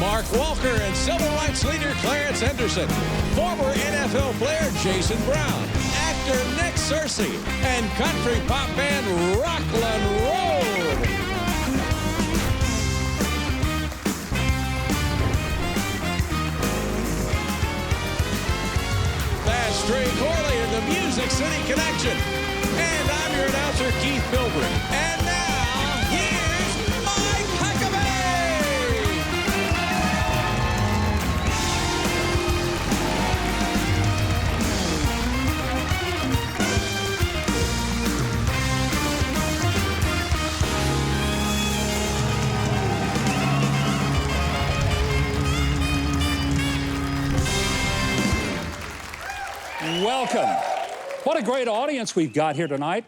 Mark Walker and civil rights leader Clarence Henderson, former NFL player Jason Brown, actor Nick Searcy, and country pop band Rockland Road. That's Trey Corley and the Music City Connection. And I'm your announcer, Keith Bilbrey. And now, here's Mike Huckabee! Welcome. What a great audience we've got here tonight.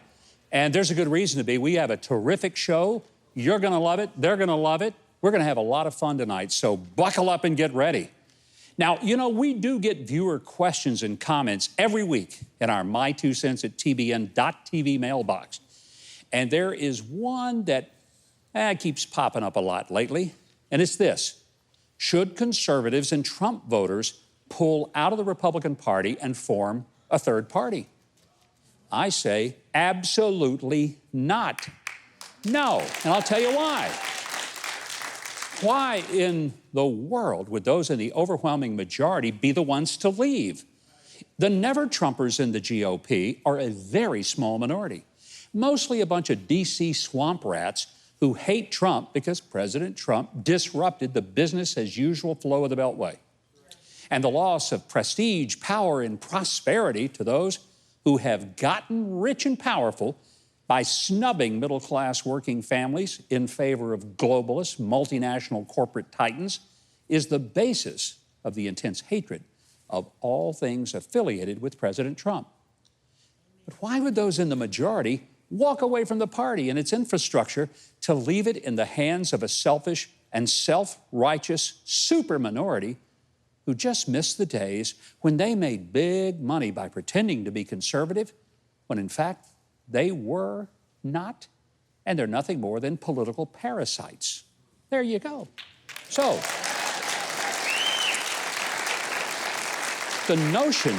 And there's a good reason to be. We have a terrific show. You're going to love it. They're going to love it. We're going to have a lot of fun tonight, so buckle up and get ready. Now, you know, we do get viewer questions and comments every week in our My 2 Cents at TBN.TV mailbox. And there is one that keeps popping up a lot lately, and it's this. Should conservatives and Trump voters pull out of the Republican Party and form a third party? I say absolutely not. No, and I'll tell you why. Why in the world would those in the overwhelming majority be the ones to leave? The never-Trumpers in the GOP are a very small minority, mostly a bunch of D.C. swamp rats who hate Trump because President Trump disrupted the business-as-usual flow of the Beltway. And the loss of prestige, power, and prosperity to those who have gotten rich and powerful by snubbing middle-class working families in favor of globalist, multinational corporate titans is the basis of the intense hatred of all things affiliated with President Trump. But why would those in the majority walk away from the party and its infrastructure to leave it in the hands of a selfish and self-righteous super minority who just missed the days when they made big money by pretending to be conservative, when in fact they were not, and they're nothing more than political parasites? There you go. So, the notion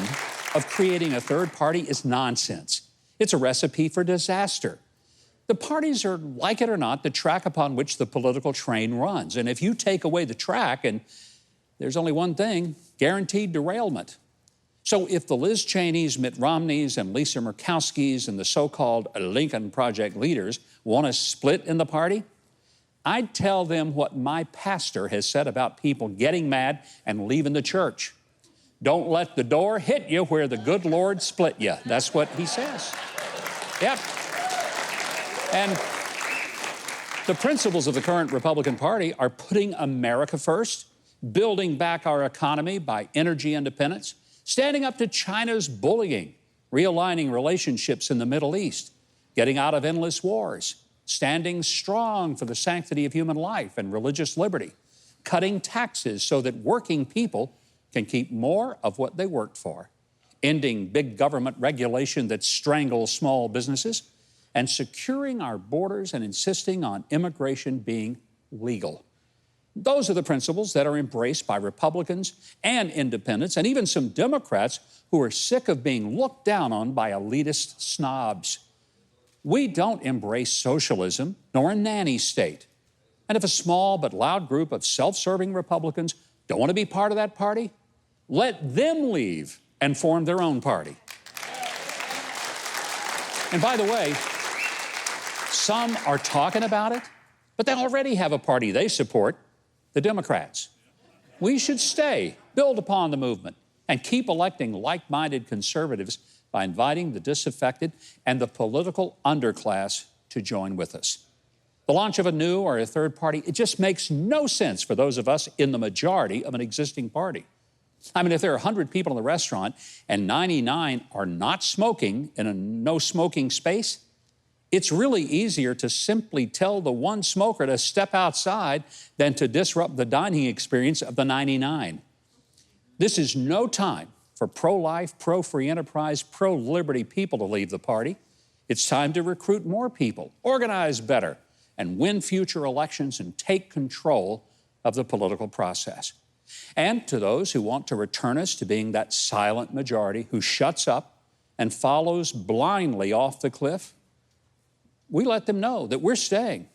of creating a third party is nonsense. It's a recipe for disaster. The parties are, like it or not, the track upon which the political train runs. And if you take away the track, and there's only one thing, guaranteed derailment. So if the Liz Cheneys, Mitt Romneys, and Lisa Murkowskis and the so-called Lincoln Project leaders want to split in the party, I'd tell them what my pastor has said about people getting mad and leaving the church. Don't let the door hit you where the good Lord split you. That's what he says. Yep. And the principles of the current Republican Party are putting America first, building back our economy by energy independence, standing up to China's bullying, realigning relationships in the Middle East, getting out of endless wars, standing strong for the sanctity of human life and religious liberty, cutting taxes so that working people can keep more of what they worked for, ending big government regulation that strangles small businesses, and securing our borders and insisting on immigration being legal. Those are the principles that are embraced by Republicans and independents and even some Democrats who are sick of being looked down on by elitist snobs. We don't embrace socialism nor a nanny state. And if a small but loud group of self-serving Republicans don't want to be part of that party, let them leave and form their own party. And by the way, some are talking about it, but they already have a party they support, the Democrats. We should stay, build upon the movement, and keep electing like-minded conservatives by inviting the disaffected and the political underclass to join with us. The launch of a new or a third party, it just makes no sense for those of us in the majority of an existing party. I mean, if there are 100 people in the restaurant and 99 are not smoking in a no-smoking space, it's really easier to simply tell the one smoker to step outside than to disrupt the dining experience of the 99. This is no time for pro-life, pro-free enterprise, pro-liberty people to leave the party. It's time to recruit more people, organize better, and win future elections and take control of the political process. And to those who want to return us to being that silent majority who shuts up and follows blindly off the cliff, we let them know that we're staying.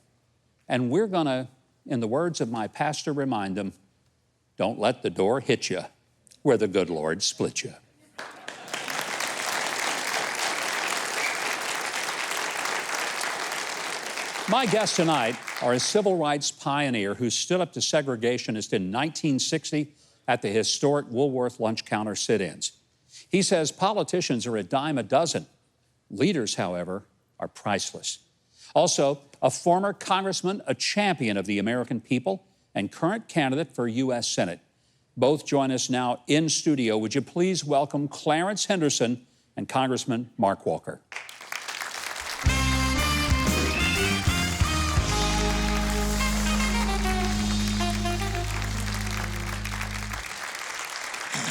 And we're going to, in the words of my pastor, remind them, don't let the door hit you where the good Lord split you. My guests tonight are a civil rights pioneer who stood up to segregationists in 1960 at the historic Woolworth lunch counter sit-ins. He says politicians are a dime a dozen. Leaders, however, are priceless. Also, a former congressman, a champion of the American people, and current candidate for U.S. Senate. Both join us now in studio. Would you please welcome Clarence Henderson and Congressman Mark Walker.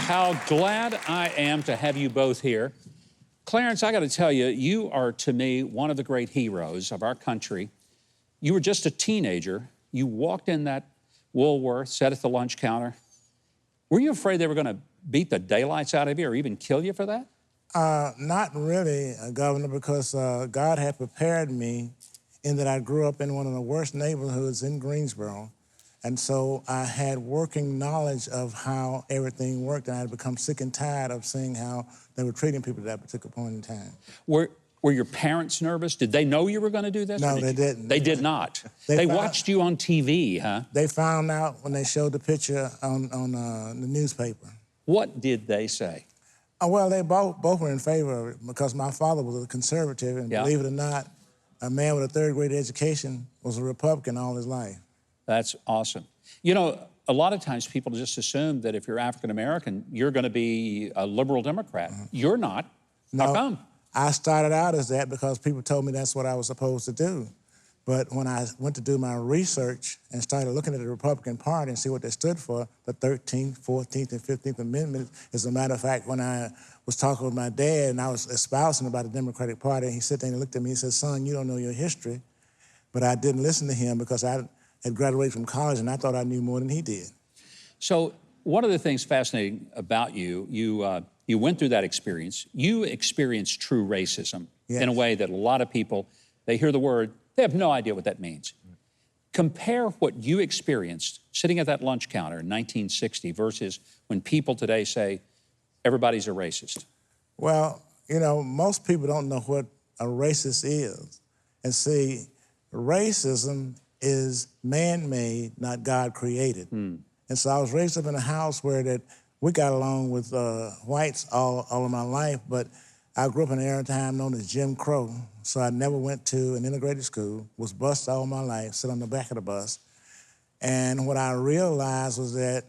How glad I am to have you both here. Clarence, I got to tell you, you are to me one of the great heroes of our country. You were just a teenager. You walked in that Woolworth, sat at the lunch counter. Were you afraid they were going to beat the daylights out of you or even kill you for that? Not really, Governor, because God had prepared me in that I grew up in one of the worst neighborhoods in Greensboro. And so I had working knowledge of how everything worked, and I had become sick and tired of seeing how they were treating people at that particular point in time. Were your parents nervous? Did they know you were going to do this? No, they didn't. They did not. They watched you on TV, huh? They found out when they showed the picture on the newspaper. What did they say? Well, they both were in favor of it because my father was a conservative, and believe it or not, a man with a third-grade education was a Republican all his life. That's awesome. You know, a lot of times people just assume that if you're African-American, you're going to be a liberal Democrat. You're not. No, how come? I started out as that because people told me that's what I was supposed to do. But when I went to do my research and started looking at the Republican Party and see what they stood for, the 13th, 14th, and 15th Amendment, as a matter of fact, when I was talking with my dad and I was espousing about the Democratic Party, he sat there and looked at me and said, son, you don't know your history. But I didn't listen to him because I had graduated from college, and I thought I knew more than he did. So one of the things fascinating about you, you went through that experience. You experienced true racism in a way that a lot of people, they hear the word, they have no idea what that means. Compare what you experienced sitting at that lunch counter in 1960 versus when people today say, everybody's a racist. Well, you know, most people don't know what a racist is. And see, racism is man-made, not God-created. And so I was raised up in a house where that we got along with whites all of my life, but I grew up in an era time known as Jim Crow, so I never went to an integrated school, was bused all my life, sit on the back of the bus. And what I realized was that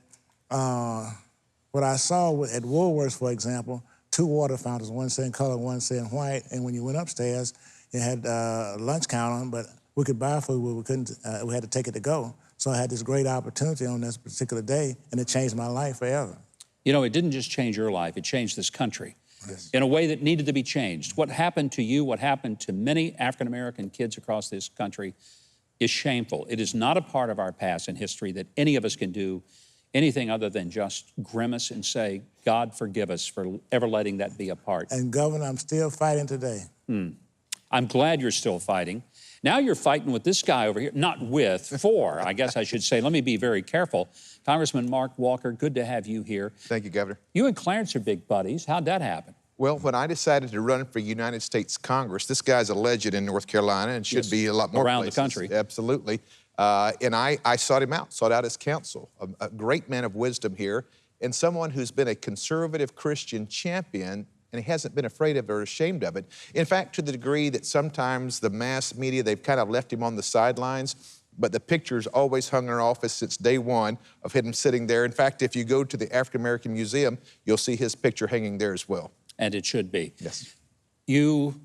what I saw at Woolworths, for example, 2 water fountains, one saying color, one saying white, and when you went upstairs, it had a lunch counter, but we could buy food, but we couldn't, we had to take it to go. So I had this great opportunity on this particular day, and it changed my life forever. You know, it didn't just change your life, it changed this country in a way that needed to be changed. What happened to you, what happened to many African-American kids across this country is shameful. It is not a part of our past and history that any of us can do anything other than just grimace and say, God forgive us for ever letting that be a part. And Governor, I'm still fighting today. I'm glad you're still fighting. Now you're fighting with this guy over here, not with, for, I guess I should say. Let me be very careful. Congressman Mark Walker, good to have you here. Thank you, Governor. You and Clarence are big buddies. How'd that happen? Well, when I decided to run for United States Congress, this guy's a legend in North Carolina and should be a lot more around places. the country. Absolutely. And I sought him out, sought out his counsel, a great man of wisdom here, and someone who's been a conservative Christian champion, and he hasn't been afraid of it or ashamed of it. In fact, to the degree that sometimes the mass media, they've kind of left him on the sidelines, but the picture's always hung in our office since day one of him sitting there. In fact, if you go to the African American Museum, you'll see his picture hanging there as well. And it should be. Yes. You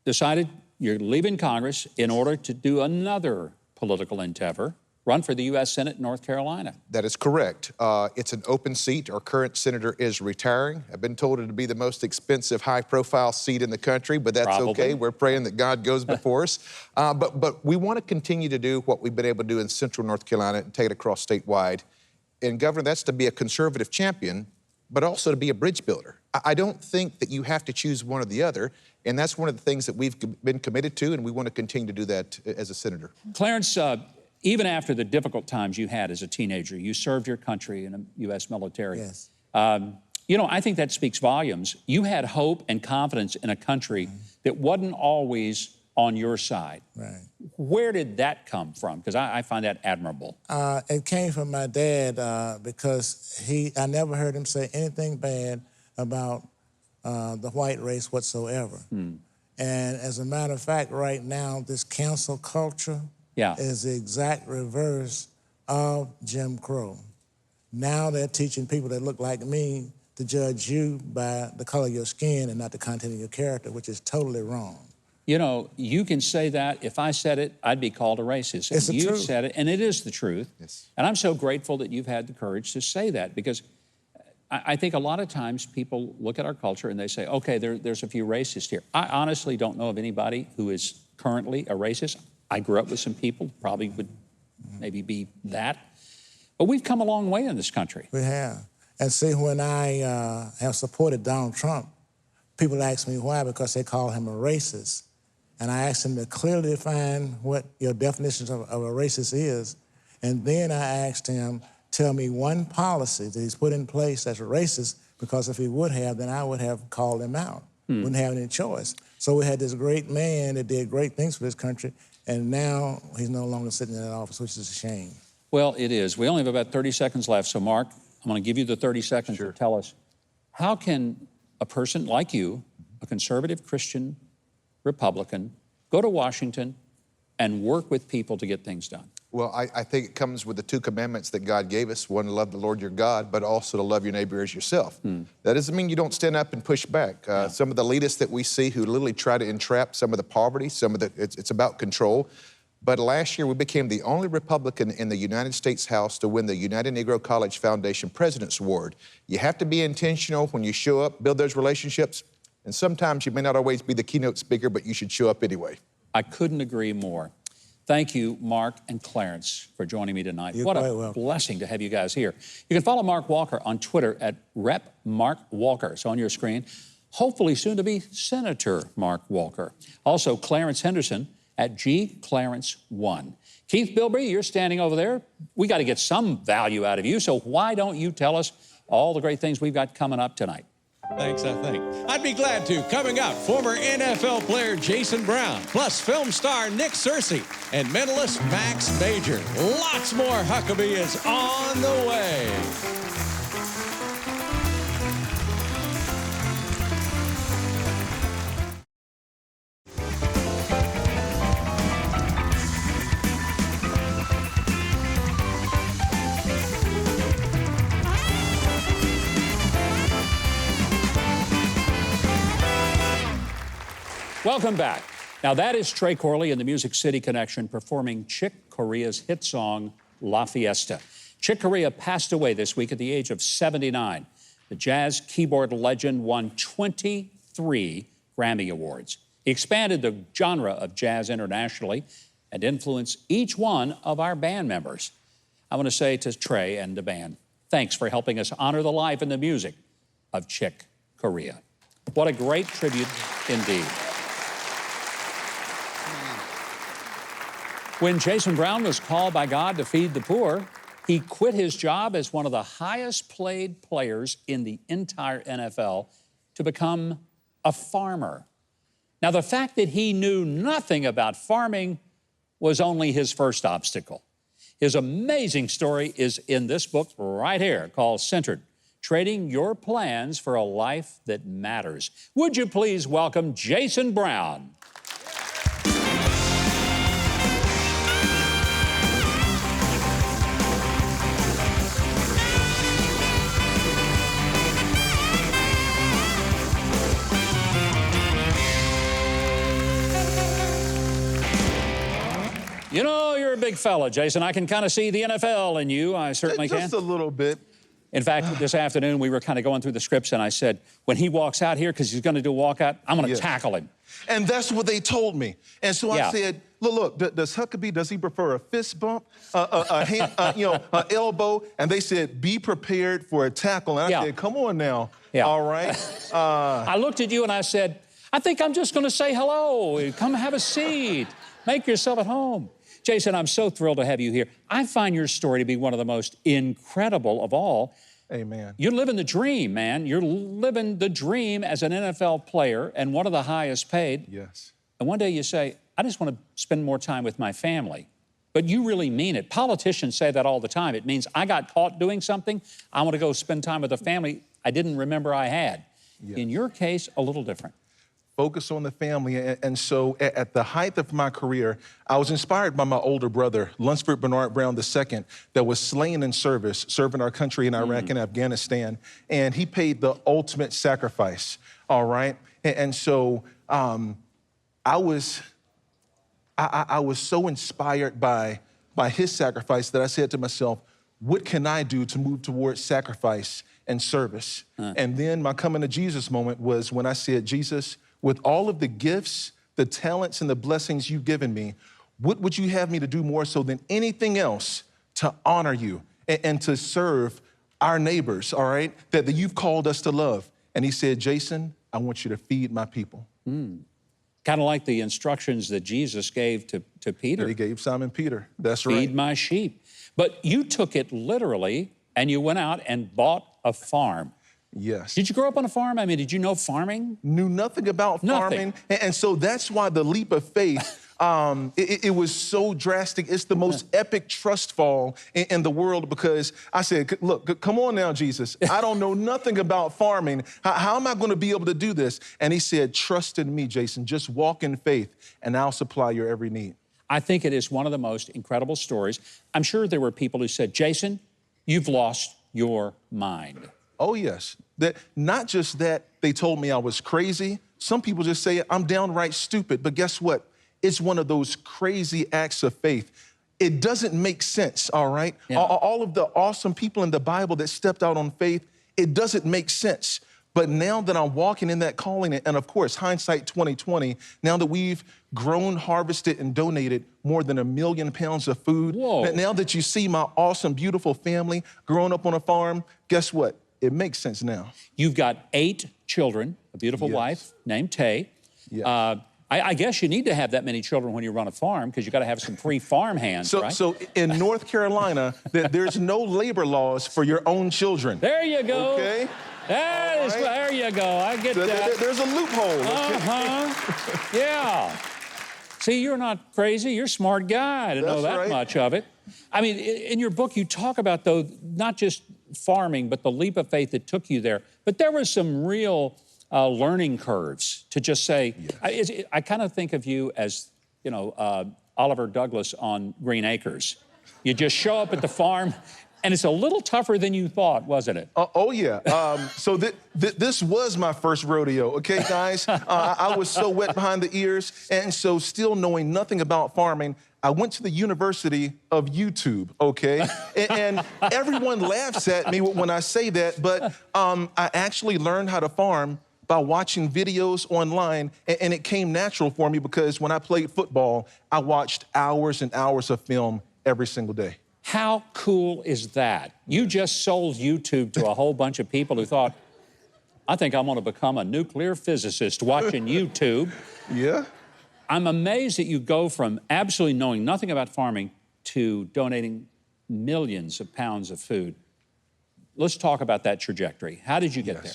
decided you're leaving Congress in order to do another political endeavor, run for the U.S. Senate in North Carolina. That is correct. It's an open seat. Our current senator is retiring. I've been told it to be the most expensive, high-profile seat in the country, but that's Probably. okay. We're praying that God goes before us. But we want to continue to do what we've been able to do in Central North Carolina and take it across statewide. And, Governor, that's to be a conservative champion, but also to be a bridge builder. I don't think that you have to choose one or the other, and that's one of the things that we've been committed to, and we want to continue to do that as a senator. Clarence, even after the difficult times you had as a teenager, you served your country in the U.S. military. Yes. You know, I think that speaks volumes. You had hope and confidence in a country that wasn't always on your side. Right. Where did that come from? Because I find that admirable. It came from my dad because I never heard him say anything bad about the white race whatsoever. And as a matter of fact, right now, this cancel culture is the exact reverse of Jim Crow. Now they're teaching people that look like me to judge you by the color of your skin and not the content of your character, which is totally wrong. You know, you can say that. If I said it, I'd be called a racist. It's the you truth. said it, and it is the truth. Yes. And I'm so grateful that you've had the courage to say that, because I think a lot of times people look at our culture and they say, okay, there's a few racists here. I honestly don't know of anybody who is currently a racist. I grew up with some people who probably would maybe be that. But we've come a long way in this country. We have. And see, when I have supported Donald Trump, people ask me why, because they call him a racist. And I asked him to clearly define what your definition of a racist is. And then I asked him, tell me one policy that he's put in place that's racist, because if he would have, then I would have called him out. Wouldn't have any choice. So we had this great man that did great things for this country, and now he's no longer sitting in that office, which is a shame. Well, it is. We only have about 30 seconds left. So, Mark, I'm going to give you the 30 seconds to tell us, how can a person like you, a conservative Christian Republican, go to Washington and work with people to get things done? Well, I think it comes with the two commandments that God gave us. One, to love the Lord your God, but also to love your neighbor as yourself. That doesn't mean you don't stand up and push back. Some of the elitists that we see who literally try to entrap some of the poverty, it's about control. But last year, we became the only Republican in the United States House to win the United Negro College Foundation President's Award. You have to be intentional when you show up, build those relationships, and sometimes you may not always be the keynote speaker, but you should show up anyway. I couldn't agree more. Thank you, Mark and Clarence, for joining me tonight. You're what quite a welcome. blessing to have you guys here. You can follow Mark Walker on Twitter at Rep. Mark Walker. It's on your screen. Hopefully soon to be Senator Mark Walker. Also, Clarence Henderson at GClarence1. Keith Bilbrey, you're standing over there. We got to get some value out of you, so why don't you tell us all the great things we've got coming up tonight? Thanks, I think. I'd be glad to. Coming up, former NFL player Jason Brown, plus film star Nick Searcy and mentalist Max Major. Lots more Huckabee is on the way. Welcome back. Now that is Trey Corley and the Music City Connection performing Chick Corea's hit song, La Fiesta. Chick Corea passed away this week at the age of 79. The jazz keyboard legend won 23 Grammy Awards. He expanded the genre of jazz internationally and influenced each one of our band members. I want to say to Trey and the band, thanks for helping us honor the life and the music of Chick Corea. What a great tribute indeed. When Jason Brown was called by God to feed the poor, he quit his job as one of the highest paid players in the entire NFL to become a farmer. Now, the fact that he knew nothing about farming was only his first obstacle. His amazing story is in this book right here called Centered, Trading Your Plans for a Life That Matters. Would you please welcome Jason Brown? You know, you're a big fella, Jason. I can kind of see the NFL in you. I certainly can. Just a little bit. In fact, this afternoon, we were kind of going through the scripts, and I said, when he walks out here, because he's going to do a walkout, I'm going to tackle him. And that's what they told me. And so I said, look, does Huckabee, does he prefer a fist bump, a hand, an elbow? And they said, be prepared for a tackle. And I said, come on now. All right. I looked at you and I said, I think I'm just going to say hello. Come have a seat. Make yourself at home. Jason, I'm so thrilled to have you here. I find your story to be one of the most incredible of all. Amen. You're living the dream, man. You're living the dream as an NFL player and one of the highest paid. Yes. And one day you say, I just want to spend more time with my family. But you really mean it. Politicians say that all the time. It means I got caught doing something. I want to go spend time with the family I didn't remember I had. Yes. In your case, a little different. Focus on the family. And so at the height of my career, I was inspired by my older brother, Lunsford Bernard Brown II, that was slain in service, serving our country in Iraq and Afghanistan. And he paid the ultimate sacrifice, all right? And so I was so inspired by his sacrifice that I said to myself, what can I do to move towards sacrifice and service? And then my coming to Jesus moment was when I said, Jesus, with all of the gifts, the talents, and the blessings you've given me, what would you have me to do more so than anything else to honor you and to serve our neighbors, all right, that you've called us to love? And he said, Jason, I want you to feed my people. Kind of like the instructions that Jesus gave to Peter. That he gave Simon Peter, that's right. Feed my sheep. But you took it literally and you went out and bought a farm. Yes. Did you grow up on a farm? I mean, did you know farming? Knew nothing about farming. And so that's why the leap of faith, it was so drastic. It's the most epic trust fall in the world because I said, look, come on now, Jesus. I don't know nothing about farming. How am I going to be able to do this? And he said, trust in me, Jason. Just walk in faith and I'll supply your every need. I think it is one of the most incredible stories. I'm sure there were people who said, Jason, you've lost your mind. Oh, yes. That not just that they told me I was crazy. Some people just say I'm downright stupid. But guess what? It's one of those crazy acts of faith. It doesn't make sense, all right? Yeah. All of the awesome people in the Bible that stepped out on faith, it doesn't make sense. But now that I'm walking in that calling, and of course, hindsight 2020, now that we've grown, harvested, and donated more than 1 million pounds of food, now that you see my awesome, beautiful family growing up on a farm, guess what? It makes sense now. You've got 8 children, a beautiful wife named Tay. Yes. I guess you need to have that many children when you run a farm because you got to have some free farm hands, right? So in North Carolina, there's no labor laws for your own children. There you go. Okay. There you go. I get that. There's a loophole. Okay? Yeah. See, you're not crazy. You're a smart guy to know that much of it. I mean, in your book, you talk about, though, not just farming, but the leap of faith that took you there. But there were some real learning curves to just say, I kind of think of you as, Oliver Douglas on Green Acres. You just show up at the farm, and it's a little tougher than you thought, wasn't it? Oh, yeah. So this was my first rodeo, okay, guys? I was so wet behind the ears, and so still knowing nothing about farming, I went to the University of YouTube, okay? And everyone laughs at me when I say that, but I actually learned how to farm by watching videos online, and it came natural for me because when I played football, I watched hours and hours of film every single day. How cool is that? You just sold YouTube to a whole bunch of people who thought, I think I'm going to become a nuclear physicist watching YouTube. Yeah. I'm amazed that you go from absolutely knowing nothing about farming to donating millions of pounds of food. Let's talk about that trajectory. How did you get there?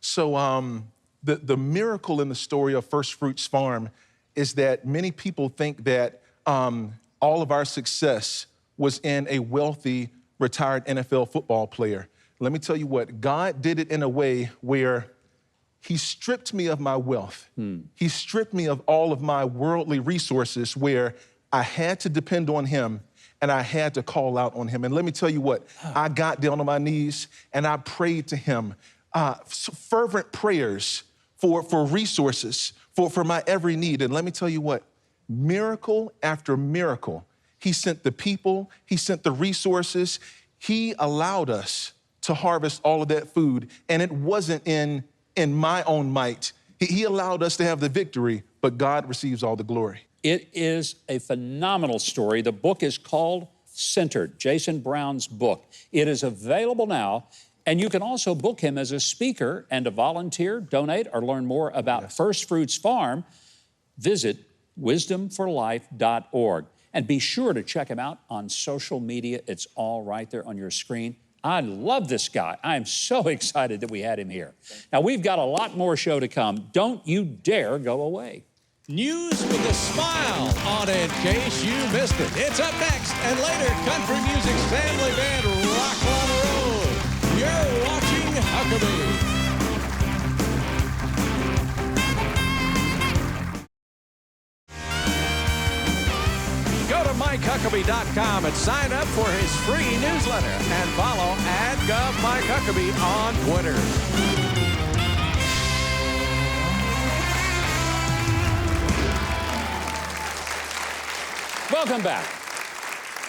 So the miracle in the story of First Fruits Farm is that many people think that all of our success was in a wealthy, retired NFL football player. Let me tell you what, God did it in a way where he stripped me of my wealth. He stripped me of all of my worldly resources where I had to depend on him and I had to call out on him. And let me tell you what, I got down on my knees and I prayed to him, fervent prayers for resources, for my every need. And let me tell you what, miracle after miracle He sent the people. He sent the resources. He allowed us to harvest all of that food, and it wasn't in my own might. He allowed us to have the victory, but God receives all the glory. It is a phenomenal story. The book is called Centered, Jason Brown's book. It is available now, and you can also book him as a speaker and to volunteer, donate, or learn more about First Fruits Farm. Visit wisdomforlife.org. And be sure to check him out on social media. It's all right there on your screen. I love this guy. I am so excited that we had him here. Now, we've got a lot more show to come. Don't you dare go away. News with a smile on In Case You Missed It. It's up next, and later, country music's family band Rock on Road. You're watching Huckabee. Go to MikeHuckabee.com and sign up for his free newsletter and follow @GovMikeHuckabee on Twitter. Welcome back.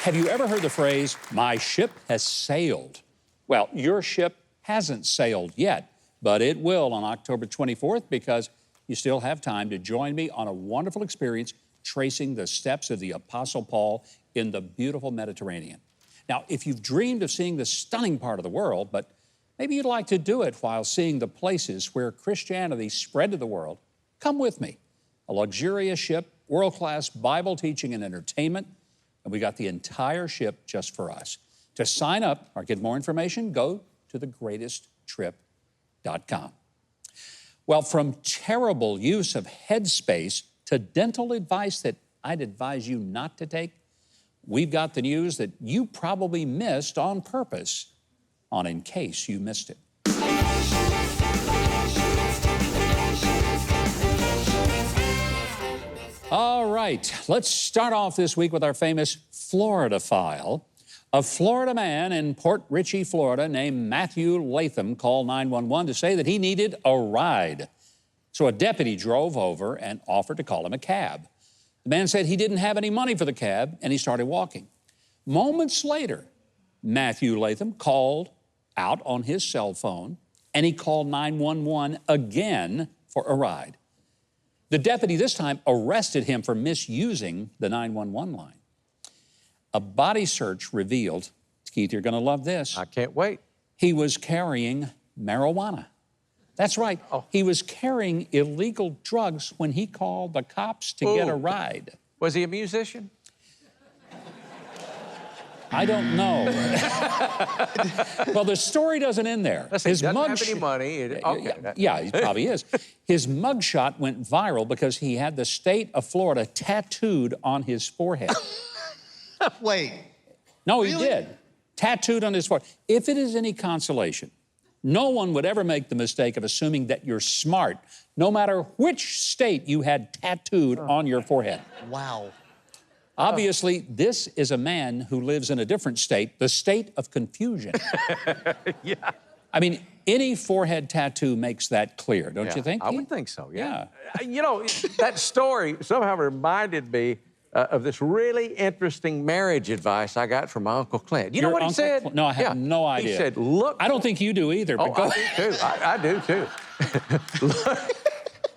Have you ever heard the phrase, "My ship has sailed"? Well, your ship hasn't sailed yet, but it will on October 24th because you still have time to join me on a wonderful experience tracing the steps of the Apostle Paul in the beautiful Mediterranean. Now, if you've dreamed of seeing the stunning part of the world, but maybe you'd like to do it while seeing the places where Christianity spread to the world, come with me. A luxurious ship, world-class Bible teaching and entertainment, and we got the entire ship just for us. To sign up or get more information, go to thegreatesttrip.com. Well, from terrible use of headspace to dental advice that I'd advise you not to take, we've got the news that you probably missed on purpose on In Case You Missed It. All right, let's start off this week with our famous Florida file. A Florida man in Port Richey, Florida, named Matthew Latham called 911 to say that he needed a ride. So a deputy drove over and offered to call him a cab. The man said he didn't have any money for the cab, and he started walking. Moments later, Matthew Latham called out on his cell phone, and he called 911 again for a ride. The deputy this time arrested him for misusing the 911 line. A body search revealed, Keith, you're going to love this. I can't wait. He was carrying marijuana. That's right. Oh. He was carrying illegal drugs when he called the cops to get a ride. Was he a musician? I don't know. Well, the story doesn't end there. Listen, he doesn't have any money. Okay. Yeah, he probably is. His mugshot went viral because he had the state of Florida tattooed on his forehead. Wait. No, he did. Tattooed on his forehead. If it is any consolation, no one would ever make the mistake of assuming that you're smart, no matter which state you had tattooed on your forehead. Wow. Obviously, this is a man who lives in a different state, the state of confusion. Yeah. I mean, any forehead tattoo makes that clear, don't you think? I would think so, yeah. Yeah. You know, that story somehow reminded me of this really interesting marriage advice I got from my Uncle Clint. You know what he said? No, I have no idea. He said, look. I don't think you do either, but go ahead. I do too.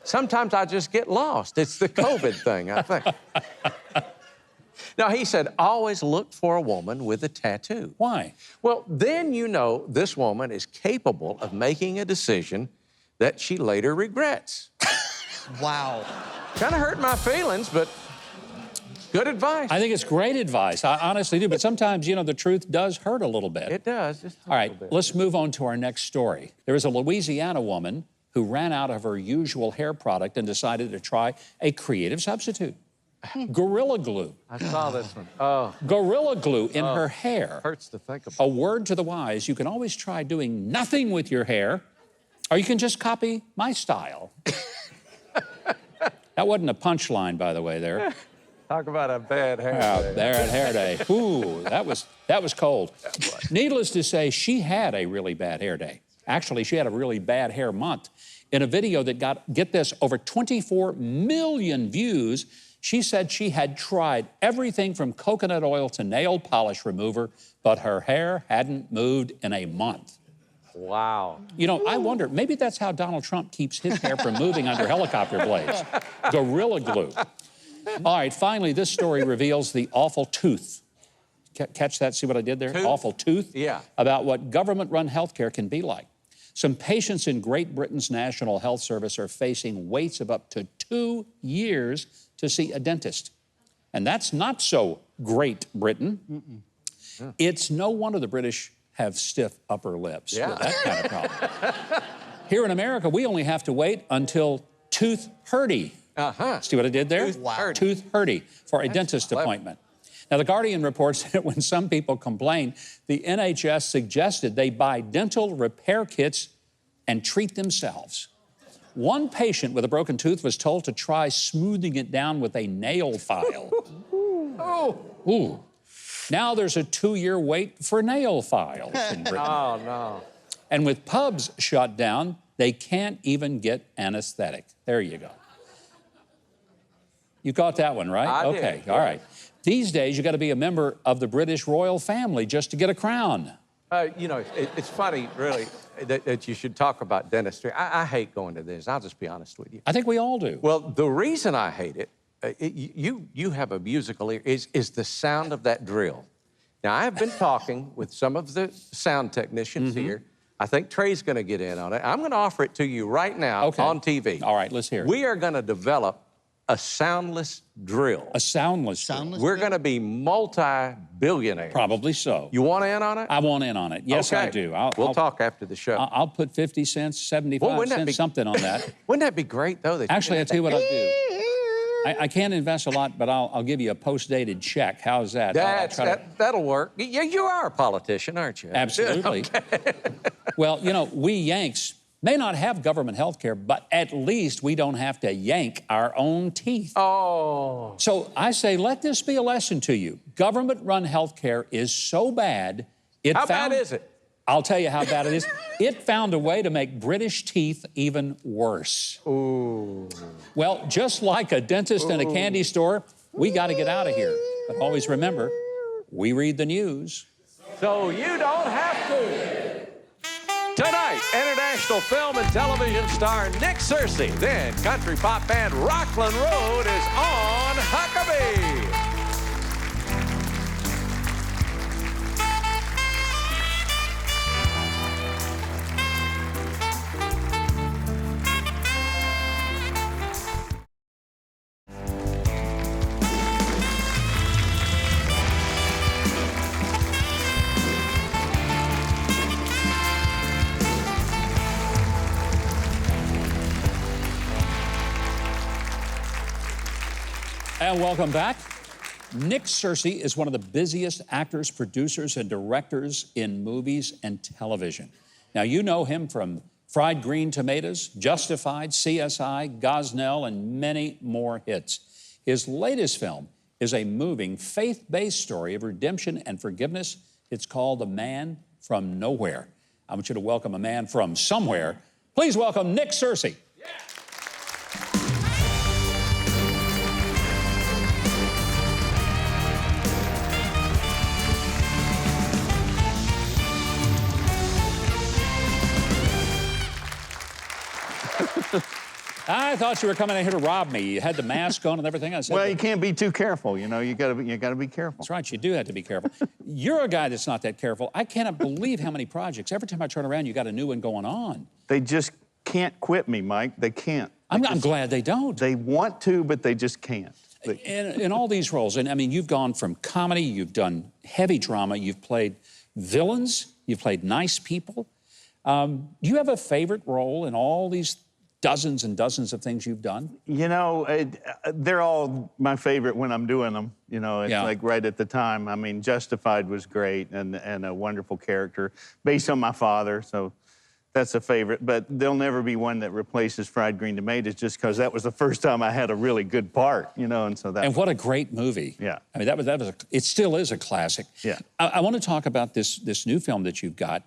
Sometimes I just get lost. It's the COVID thing, I think. Now, he said, always look for a woman with a tattoo. Why? Well, then you know this woman is capable of making a decision that she later regrets. Wow. Kind of hurt my feelings, but good advice. I think it's great advice. I honestly do. But sometimes, you know, the truth does hurt a little bit. It does. Just All right, let's move on to our next story. There is a Louisiana woman who ran out of her usual hair product and decided to try a creative substitute. Gorilla Glue. I saw this one. Oh. Gorilla Glue in her hair. Hurts to think about. A word to the wise, you can always try doing nothing with your hair, or you can just copy my style. That wasn't a punchline, by the way, there. Talk about a bad hair day. There at hair day. Ooh, that was cold. Needless to say, she had a really bad hair day. Actually, she had a really bad hair month. In a video that got, get this, over 24 million views, She said she had tried everything from coconut oil to nail polish remover, but her hair hadn't moved in a month. Wow. You know, I wonder, maybe that's how Donald Trump keeps his hair from moving under helicopter blades. Gorilla glue. All right, finally, this story reveals the awful tooth. Catch that? See what I did there? Tooth? Awful tooth? Yeah. About what government-run healthcare can be like. Some patients in Great Britain's National Health Service are facing waits of up to 2 years to see a dentist. And that's not so Great Britain. It's no wonder the British have stiff upper lips with that kind of problem. Here in America, we only have to wait until tooth hurdy. See what I did there? Tooth hurdy for a dentist appointment. Now, The Guardian reports that when some people complain, the NHS suggested they buy dental repair kits and treat themselves. One patient with a broken tooth was told to try smoothing it down with a nail file. Ooh. Now there's a 2-year wait for nail files in Britain. Oh, no. And with pubs shut down, they can't even get anesthetic. There you go. You caught that one, right? I Okay, did, all right. These days, you got to be a member of the British royal family just to get a crown. You know, it's funny, really, that you should talk about dentistry. I hate going to this. I'll just be honest with you. I think we all do. Well, the reason I hate it, you have a musical ear, is the sound of that drill. Now, I have been talking with some of the sound technicians here. I think Trey's going to get in on it. I'm going to offer it to you right now on TV. All right, let's hear it. We are going to develop a soundless drill. A soundless drill. We're going to be multi-billionaires. Probably so. You want in on it? I want in on it. Yes, okay. I do. We'll talk after the show. I'll put 50 cents, 75 cents, something on that. Wouldn't that be great, though? Actually, I'll tell you what I'll do. I can't invest a lot, but I'll give you a post-dated check. How's that? That'll work. You are a politician, aren't you? Absolutely. Well, you know, we Yanks may not have government health care, but at least we don't have to yank our own teeth. Oh. So I say, let this be a lesson to you. Government-run health care is so bad, How bad is it? I'll tell you how bad it is. It found a way to make British teeth even worse. Ooh. Well, just like a dentist in a candy store, we got to get out of here. But always remember, we read the news. So you don't have to. Tonight, international film and television star Nick Searcy. Then country pop band Rockland Road is on Huckabee. And welcome back. Nick Searcy is one of the busiest actors, producers, and directors in movies and television. Now, you know him from Fried Green Tomatoes, Justified, CSI, Gosnell, and many more hits. His latest film is a moving, faith-based story of redemption and forgiveness. It's called The Man from Nowhere. I want you to welcome a man from somewhere. Please welcome Nick Searcy. I thought you were coming in here to rob me. You had the mask on and everything. I said, well, you can't be too careful. You know, you gotta be careful. That's right. You do have to be careful. You're a guy that's not that careful. I cannot believe how many projects. Every time I turn around, you got a new one going on. They just can't quit me, Mike. They can't. I'm glad they don't. They want to, but they just can't. In all these roles, and I mean, you've gone from comedy, you've done heavy drama, you've played villains, you've played nice people. Do you have a favorite role in all these dozens and dozens of things you've done? You know, they're all my favorite when I'm doing them. You know, it's like right at the time. I mean, Justified was great and a wonderful character based on my father, so that's a favorite. But there'll never be one that replaces Fried Green Tomatoes just because that was the first time I had a really good part, you know, and so that. And what a great movie. Yeah. I mean, it still is a classic. Yeah. I want to talk about this new film that you've got.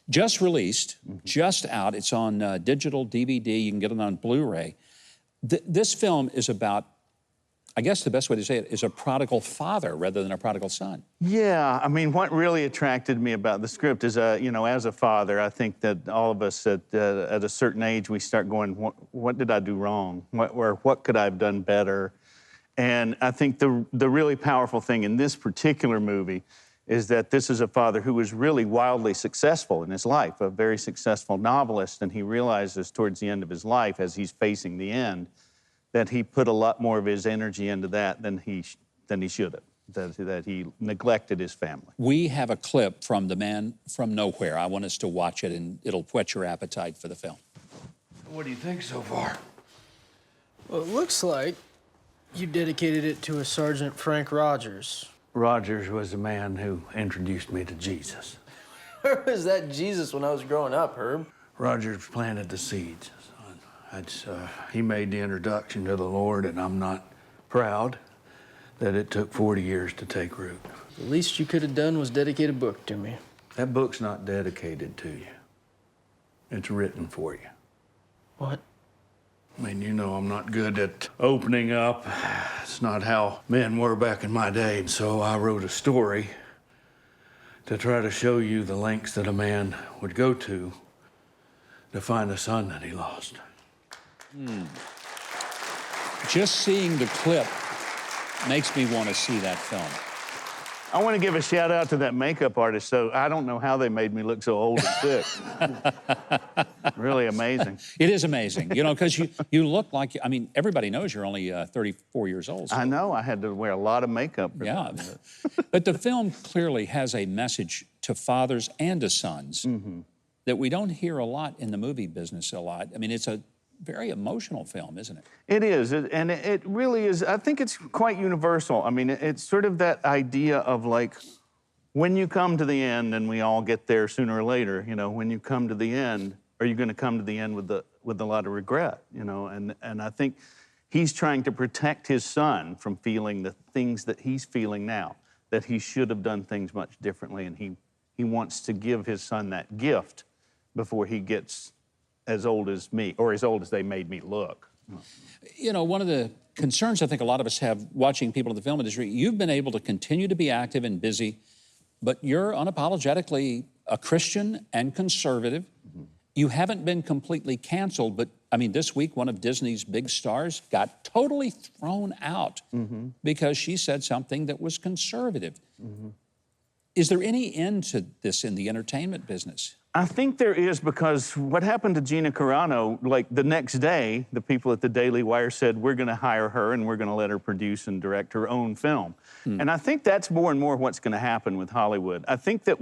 Just released, just out. It's on digital DVD. You can get it on Blu-ray. This film is about I guess the best way to say it is a prodigal father rather than a prodigal son. Yeah, I mean, what really attracted me about the script is, you know, as a father, I think that all of us at a certain age, we start going, what did I do wrong? What could I have done better? And I think the really powerful thing in this particular movie is that this is a father who was really wildly successful in his life, a very successful novelist, and he realizes towards the end of his life, as he's facing the end, that he put a lot more of his energy into that than he should have, that he neglected his family. We have a clip from The Man from Nowhere. I want us to watch it, and it'll whet your appetite for the film. What do you think so far? Well, it looks like you dedicated it to a Sergeant Frank Rogers. Rogers was the man who introduced me to Jesus. Where was that Jesus when I was growing up, Herb? Rogers planted the seeds. He made the introduction to the Lord, and I'm not proud that it took 40 years to take root. The least you could have done was dedicate a book to me. That book's not dedicated to you. It's written for you. What? I mean, you know I'm not good at opening up. It's not how men were back in my day, and so I wrote a story to try to show you the lengths that a man would go to find a son that he lost. Just seeing the clip makes me want to see that film. I want to give a shout out to that makeup artist. So I don't know how they made me look so old and sick. Really amazing. It is amazing, you know, because you look like, I mean, everybody knows you're only 34 years old. So. I know. I had to wear a lot of makeup. Yeah. But the film clearly has a message to fathers and to sons that we don't hear a lot in the movie business a lot. I mean, it's a very emotional film, isn't it? It is, and it really is. I think it's quite universal. I mean, it's sort of that idea of like, when you come to the end, and we all get there sooner or later, you know, when you come to the end, are you going to come to the end with a lot of regret, you know? And I think he's trying to protect his son from feeling the things that he's feeling now, that he should have done things much differently, and he wants to give his son that gift before he gets as old as me, or as old as they made me look. You know, one of the concerns I think a lot of us have watching people in the film industry, you've been able to continue to be active and busy, but you're unapologetically a Christian and conservative. You haven't been completely canceled, but I mean, this week, one of Disney's big stars got totally thrown out because she said something that was conservative. Is there any end to this in the entertainment business? I think there is, because what happened to Gina Carano, like the next day, the people at the Daily Wire said, we're going to hire her and we're going to let her produce and direct her own film. And I think that's more and more what's going to happen with Hollywood. I think that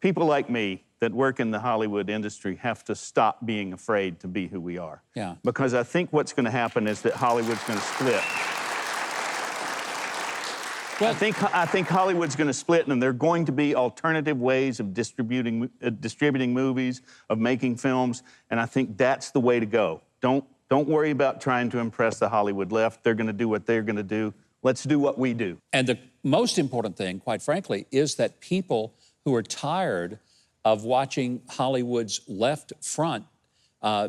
people like me that work in the Hollywood industry have to stop being afraid to be who we are. Yeah. Because I think what's going to happen is that Hollywood's going to split. Well, I think Hollywood's going to split, and there are going to be alternative ways of distributing movies, of making films, and I think that's the way to go. Don't worry about trying to impress the Hollywood left. They're going to do what they're going to do. Let's do what we do. And the most important thing, quite frankly, is that people who are tired of watching Hollywood's left front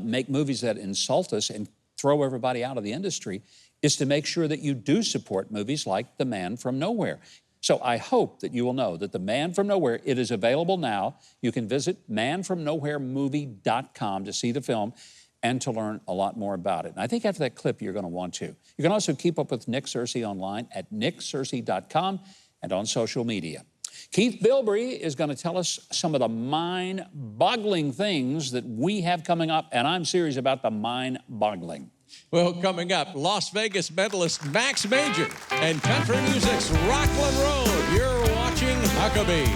make movies that insult us and throw everybody out of the industry is to make sure that you do support movies like The Man from Nowhere. So I hope that you will know that The Man from Nowhere, it is available now. You can visit manfromnowheremovie.com to see the film and to learn a lot more about it. And I think after that clip, you're going to want to. You can also keep up with Nick Searcy online at nicksearcy.com and on social media. Keith Bilbrey is going to tell us some of the mind-boggling things that we have coming up, and I'm serious about the mind-boggling. Well, coming up, Las Vegas medalist Max Major and country music's Rockland Road. You're watching Huckabee.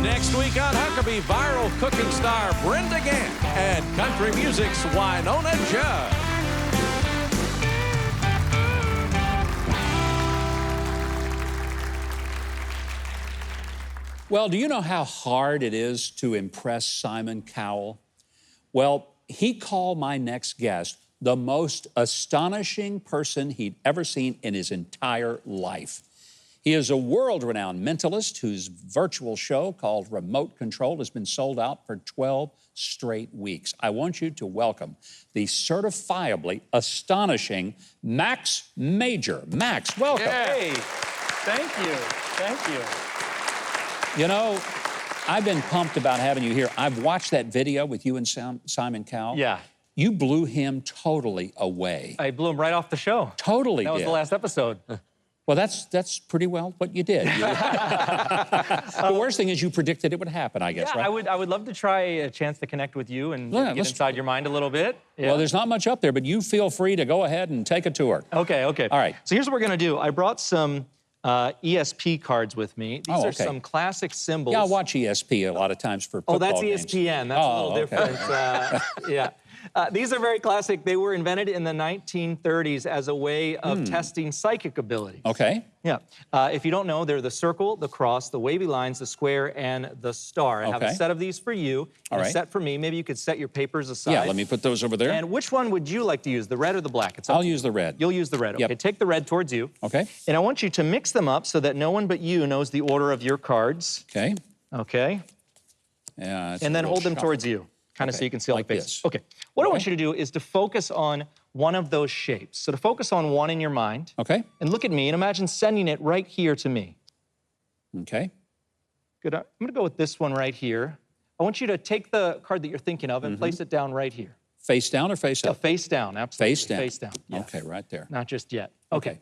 Next week on Huckabee, viral cooking star Brenda Gant and country music's Winona Judd. Well, do you know how hard it is to impress Simon Cowell? Well, he called my next guest the most astonishing person he'd ever seen in his entire life. He is a world-renowned mentalist whose virtual show called Remote Control has been sold out for 12 straight weeks. I want you to welcome the certifiably astonishing Max Major. Max, welcome. Hey, thank you, thank you. You know, I've been pumped about having you here. I've watched that video with you and Simon Cowell. Yeah. You blew him totally away. I blew him right off the show. Totally That was did. the last episode. Well, that's pretty well what you did. The worst thing is you predicted it would happen, I guess, Yeah, right? I would love to try a chance to connect with you and get inside your mind a little bit. Yeah. Well, there's not much up there, but you feel free to go ahead and take a tour. Okay. All right. So here's what we're gonna do. I brought some ESP cards with me. These are some classic symbols. Yeah, I watch ESP a lot of times for football that's games. ESPN. That's a little different. Yeah. These are very classic. They were invented in the 1930s as a way of testing psychic ability. Okay. Yeah. If you don't know, they're the circle, the cross, the wavy lines, the square, and the star. I have a set of these for you, and a set for me. Maybe you could set your papers aside. Yeah, let me put those over there. And which one would you like to use, the red or the black? I'll use the red. You'll use the red. Okay, take the red towards you. Okay. And I want you to mix them up so that no one but you knows the order of your cards. Okay. Okay. Yeah. And then hold them towards you, kind of so you can see all the faces. this. Okay. What I want you to do is to focus on one of those shapes. So to focus on one in your mind. Okay. And look at me and imagine sending it right here to me. Okay. Good. I'm going to go with this one right here. I want you to take the card that you're thinking of and place it down right here. Face down or face up? Face down, absolutely. Face down. Face down. Yeah. Okay, right there. Not just yet. Okay.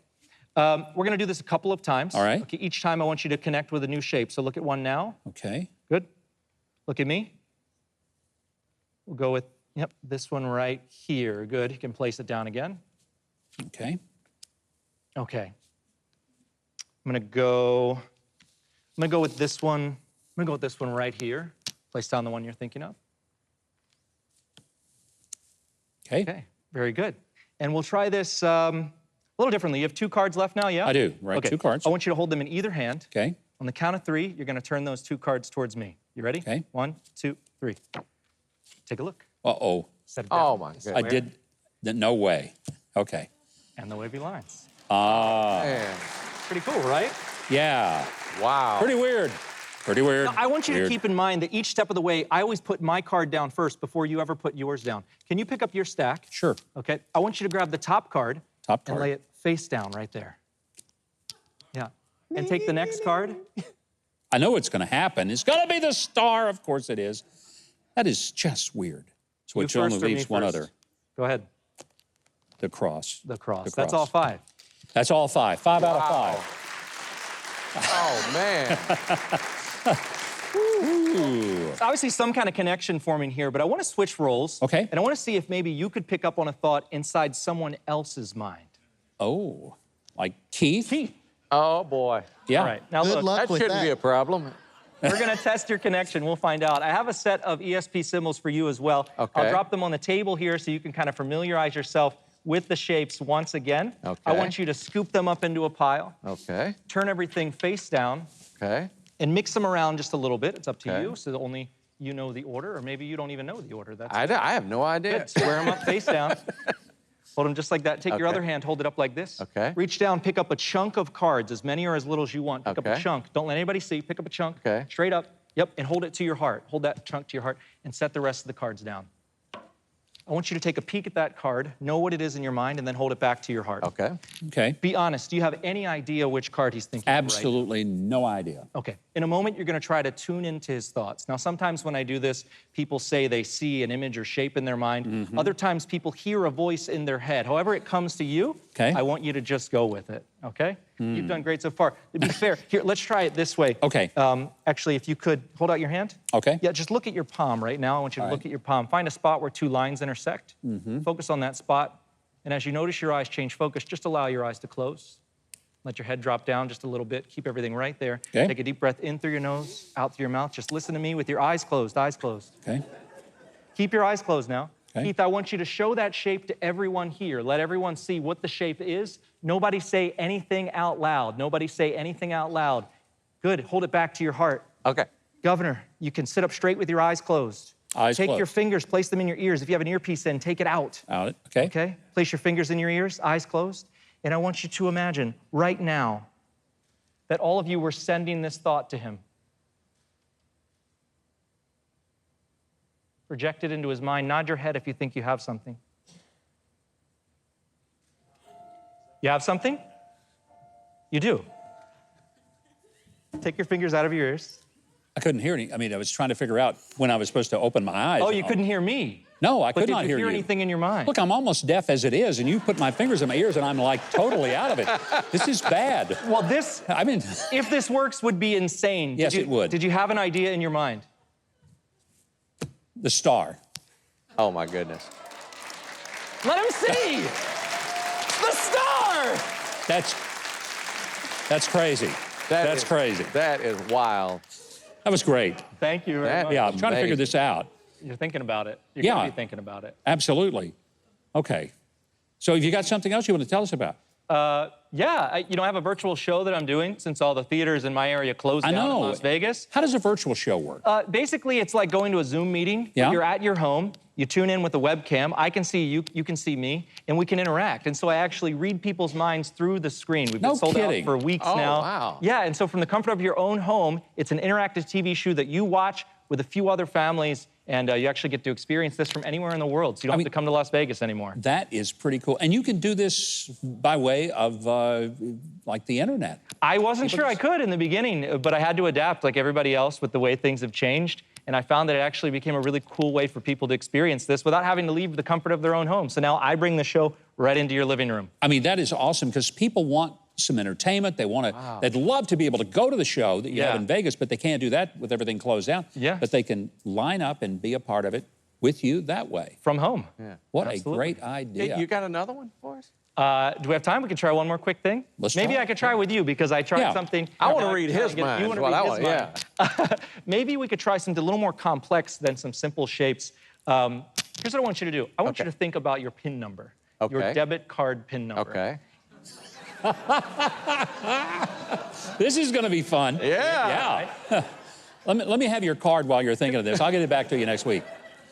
We're going to do this a couple of times. All right. Okay. Each time I want you to connect with a new shape. So look at one now. Okay. Good. Look at me. We'll go with, this one right here. Good. You can place it down again. Okay. Okay. I'm going to go with this one. I'm going to go with this one right here. Place down the one you're thinking of. Okay. Okay. Very good. And we'll try this a little differently. You have 2 cards left now, yeah? I do. Right. Okay. 2 cards. I want you to hold them in either hand. Okay. On the count of 3, you're going to turn those 2 cards towards me. You ready? Okay. 1, 2, 3. Take a look. Uh-oh. Set it down. Oh, my goodness. I did. No way. Okay. And the wavy lines. Man. Pretty cool, right? Yeah. Wow. Pretty weird. Pretty weird. Now, I want you Weird. to keep in mind that each step of the way, I always put my card down first before you ever put yours down. Can you pick up your stack? Sure. Okay. I want you to grab the top card. Top And card. lay it face down right there. Yeah. And take the next card. I know it's going to happen. It's going to be the star. Of course it is. That is just weird. So You which only first or me leaves one first? other. Go ahead. The cross. The cross. The That's cross. all 5. That's all 5. 5 out of 5. Oh, man. There's obviously some kind of connection forming here, but I want to switch roles. Okay. And I want to see if maybe you could pick up on a thought inside someone else's mind. Oh, like Keith? Keith. Oh, boy. Yeah. All right. Now Good look, luck That with shouldn't that. be a problem. we're going to test your connection. We'll find out. I have a set of ESP symbols for you as well. Okay. I'll drop them on the table here so you can kind of familiarize yourself with the shapes once again. Okay. I want you to scoop them up into a pile. Okay. Turn everything face down. Okay. And mix them around just a little bit. It's up to Okay. you, so that only you know the order, or maybe you don't even know the order. That's I have no idea. good. Square them up face down. Hold them just like that. Take your Okay. other hand, hold it up like this. Okay. Reach down, pick up a chunk of cards, as many or as little as you want. Pick up a Okay. chunk. Don't let anybody see. Pick up a chunk. Okay. Straight up. Yep, and hold it to your heart. Hold that chunk to your heart and set the rest of the cards down. I want you to take a peek at that card, know what it is in your mind, and then hold it back to your heart. Okay. Okay. Be honest. Do you have any idea which card he's thinking of right now? Absolutely no idea. Okay. In a moment, you're going to try to tune into his thoughts. Now, sometimes when I do this, people say they see an image or shape in their mind. Other times, people hear a voice in their head. However it comes to you, Okay. I want you to just go with it, okay? You've done great so far. To be fair, here, let's try it this way. Okay. Actually, if you could hold out your hand. Okay. Yeah, just look at your palm right now. I want you to look at your palm. Find a spot where 2 lines intersect. Focus on that spot. And as you notice your eyes change focus, just allow your eyes to close. Let your head drop down just a little bit. Keep everything right there. Okay. Take a deep breath in through your nose, out through your mouth. Just listen to me with your eyes closed, eyes closed. Okay. Keep your eyes closed now. Okay. Keith, I want you to show that shape to everyone here. Let everyone see what the shape is. Nobody say anything out loud. Nobody say anything out loud. Good. Hold it back to your heart. Okay. Governor, you can sit up straight with your eyes closed. Eyes Take closed. your fingers, place them in your ears. If you have an earpiece in, take it out. Out. Okay. Okay? Place your fingers in your ears, eyes closed. And I want you to imagine right now that all of you were sending this thought to him. Project it into his mind. Nod your head if you think you have something. You have something? You do. Take your fingers out of your ears. I couldn't hear any. I mean, I was trying to figure out when I was supposed to open my eyes. Oh, you couldn't hear me? No, I could not hear you. hear you. Anything in your mind? Look, I'm almost deaf as it is, and you put my fingers in my ears, and I'm like totally out of it. This is bad. Well, this, I mean, if this works, would be insane. Yes, it would. Did you have an idea in your mind? The star. Oh, my goodness. Let him see! The star! That's crazy. That's crazy. That is wild. That was great. Thank you very much. Yeah, I'm trying to figure this out. You're thinking about it. You're Yeah. going to be thinking about it. Absolutely. Okay. So have you got something else you want to tell us about? Yeah, I have a virtual show that I'm doing since all the theaters in my area closed down in Las Vegas. How does a virtual show work? Basically, it's like going to a Zoom meeting. Yeah. You're at your home. You tune in with a webcam. I can see you, you can see me, and we can interact. And so I actually read people's minds through the screen. We've been sold out for weeks now. Oh, wow. Yeah, and so from the comfort of your own home, it's an interactive TV show that you watch with a few other families, and you actually get to experience this from anywhere in the world, so you don't have to come to Las Vegas anymore. That is pretty cool. And you can do this by way of, like, the internet. I wasn't sure I could in the beginning, but I had to adapt like everybody else with the way things have changed. And I found that it actually became a really cool way for people to experience this without having to leave the comfort of their own home. So now I bring the show right into your living room. I mean, that is awesome because people want some entertainment. They want to, they'd love to be able to go to the show that you have in Vegas, but they can't do that with everything closed down. Yeah. But they can line up and be a part of it with you that way. From home. Yeah. What a great idea. Hey, you got another one for us? Do we have time? We can try one more quick thing? Maybe I could try with you because I tried something. I want to read his mind. You want to read his mind? Maybe we could try something a little more complex than some simple shapes. Here's what I want you to do. I want you to think about your PIN number. Your debit card PIN number. Okay. This is going to be fun. Yeah. Yeah. Let me have your card while you're thinking of this. I'll get it back to you next week.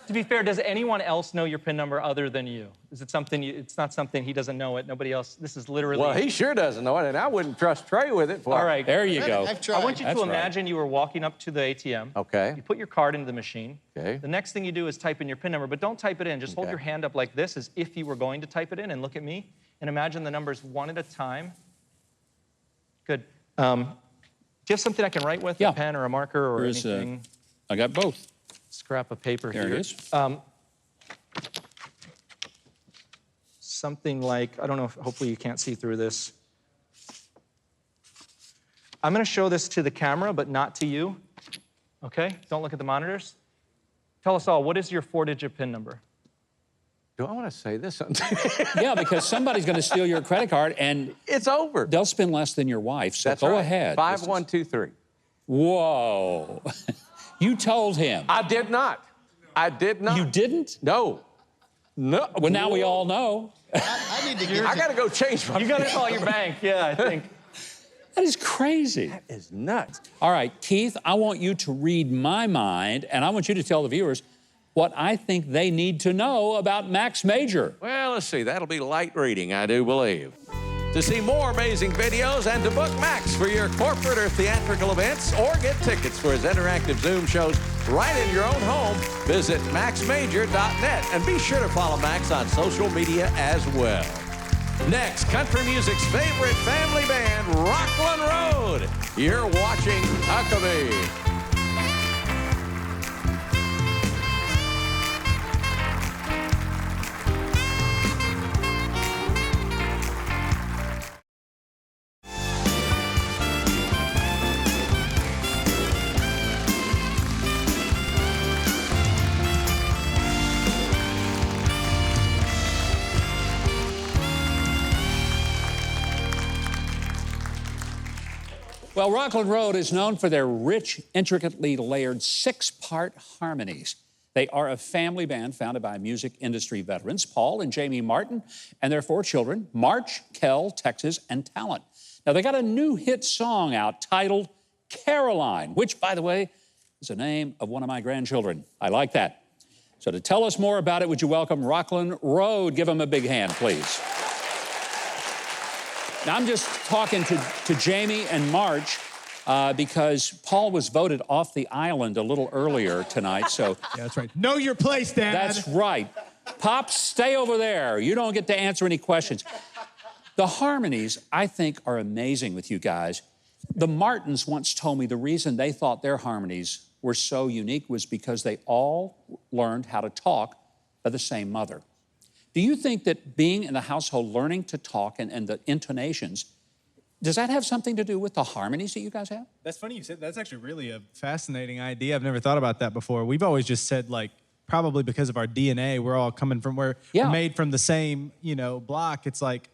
To be fair, does anyone else know your PIN number other than you? Is it something it's not something he doesn't know it, nobody else? This is literally... Well, he sure doesn't know it, and I wouldn't trust Trey with it for All right. There you go. I want you to imagine you were walking up to the ATM. Okay. You put your card into the machine. Okay. The next thing you do is type in your PIN number, but don't type it in. Just hold your hand up like this as if you were going to type it in, and look at me, and imagine the numbers one at a time. Good. Do you have something I can write with? A pen or a marker or anything? I got both. Scrap of paper here. There it is. Something like, I don't know if, hopefully you can't see through this. I'm going to show this to the camera, but not to you. Okay? Don't look at the monitors. Tell us all, what is your 4-digit PIN number? Do I want to say this? Yeah, because somebody's going to steal your credit card and... It's over. They'll spend less than your wife, so That's go right. ahead. 5123. Whoa. You told him. I did not. I did not. You didn't? No. No. Well, now we all know. I need to get I got to go change my You got to call your bank. Yeah, I think. That is crazy. That is nuts. All right, Keith, I want you to read my mind, and I want you to tell the viewers what I think they need to know about Max Major. Well, let's see. That'll be light reading, I do believe. To see more amazing videos and to book Max for your corporate or theatrical events or get tickets for his interactive Zoom shows right in your own home, visit maxmajor.net and be sure to follow Max on social media as well. Next, country music's favorite family band, Rockland Road. You're watching Huckabee. Well, Rockland Road is known for their rich, intricately layered 6-part harmonies. They are a family band founded by music industry veterans, Paul and Jamie Martin, and their 4 children, March, Kel, Texas, and Talent. Now, they got a new hit song out titled Caroline, which, by the way, is the name of one of my grandchildren. I like that. So to tell us more about it, would you welcome Rockland Road? Give them a big hand, please. Now, I'm just talking to Jamie and March because Paul was voted off the island a little earlier tonight, so... Yeah, that's right. Know your place, Dad. That's right. Pops, stay over there. You don't get to answer any questions. The harmonies, I think, are amazing with you guys. The Martins once told me the reason they thought their harmonies were so unique was because they all learned how to talk by the same mother. Do you think that being in the household, learning to talk and the intonations, does that have something to do with the harmonies that you guys have? That's funny you said. That's actually really a fascinating idea. I've never thought about that before. We've always just said, like, probably because of our DNA, we're all coming from we're made from the same, block. It's like,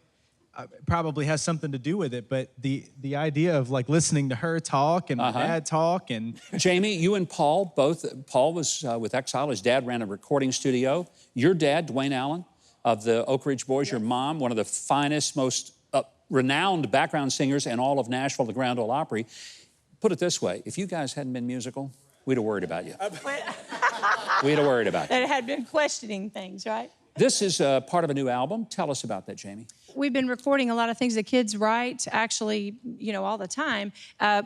it probably has something to do with it. But the idea of like listening to her talk and my dad talk and... Jamie, you and Paul, Paul was with Exile. His dad ran a recording studio. Your dad, Dwayne Allen, of the Oak Ridge Boys, your mom, one of the finest, most renowned background singers in all of Nashville, the Grand Ole Opry. Put it this way, if you guys hadn't been musical, we'd have worried about you. We'd have worried about you. That had been questioning things, right? This is part of a new album. Tell us about that, Jamie. We've been recording a lot of things the kids write, actually, all the time.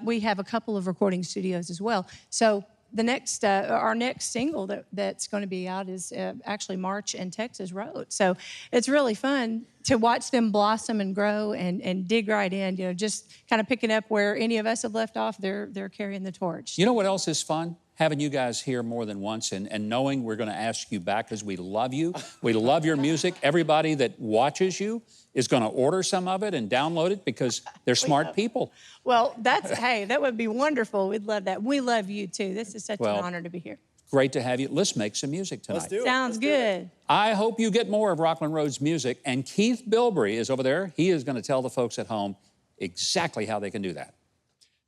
We have a couple of recording studios as well. So the next, our next single that's going to be out is actually March and Texas wrote. So it's really fun to watch them blossom and grow and dig right in, just kind of picking up where any of us have left off, they're carrying the torch. You know what else is fun? Having you guys here more than once and knowing we're going to ask you back because we love you. We love your music. Everybody that watches you is going to order some of it and download it because they're smart people. Well, hey, that would be wonderful. We'd love that. We love you, too. This is such an honor to be here. Great to have you. Let's make some music tonight. Let's do it. Sounds good. I hope you get more of Rockland Road's music. And Keith Bilbrey is over there. He is going to tell the folks at home exactly how they can do that.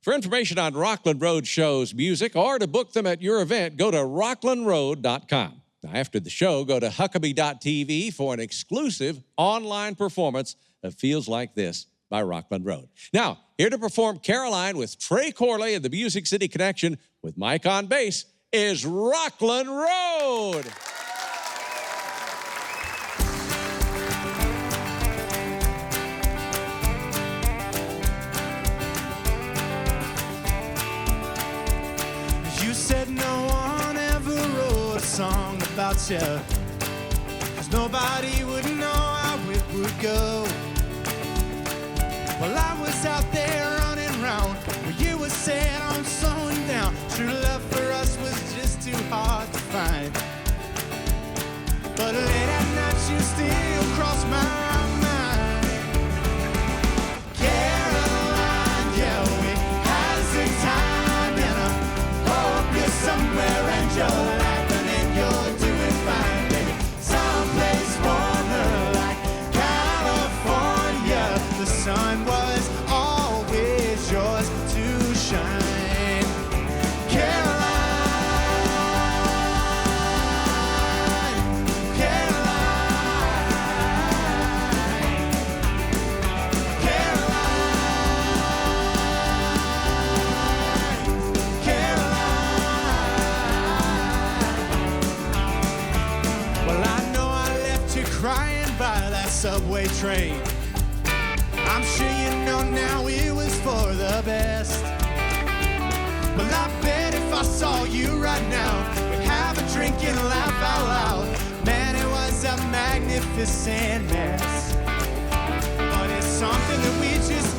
For information on Rockland Road shows, music, or to book them at your event, go to rocklandroad.com. Now, after the show, go to Huckabee.tv for an exclusive online performance of Feels Like This by Rockland Road. Now, here to perform Caroline with Trey Corley and the Music City Connection with Mike on bass is Rockland Road. You said no one ever wrote a song about you, 'cause nobody would know how it would go. Well, I was out there running round when you were saying I'm slowing down. True love for us was just too hard to find. But late at night you still cross my mind. Caroline, yeah, we had the time, and I hope you're somewhere and you're laughing and you're doing fine, baby. Someplace warmer like California. The sun was always yours to shine. Caroline, crying by that subway train. I'm sure you know now it was for the best. Well, I bet if I saw you right now, we'd have a drink and laugh out loud. Man, it was a magnificent mess. But it's something that we just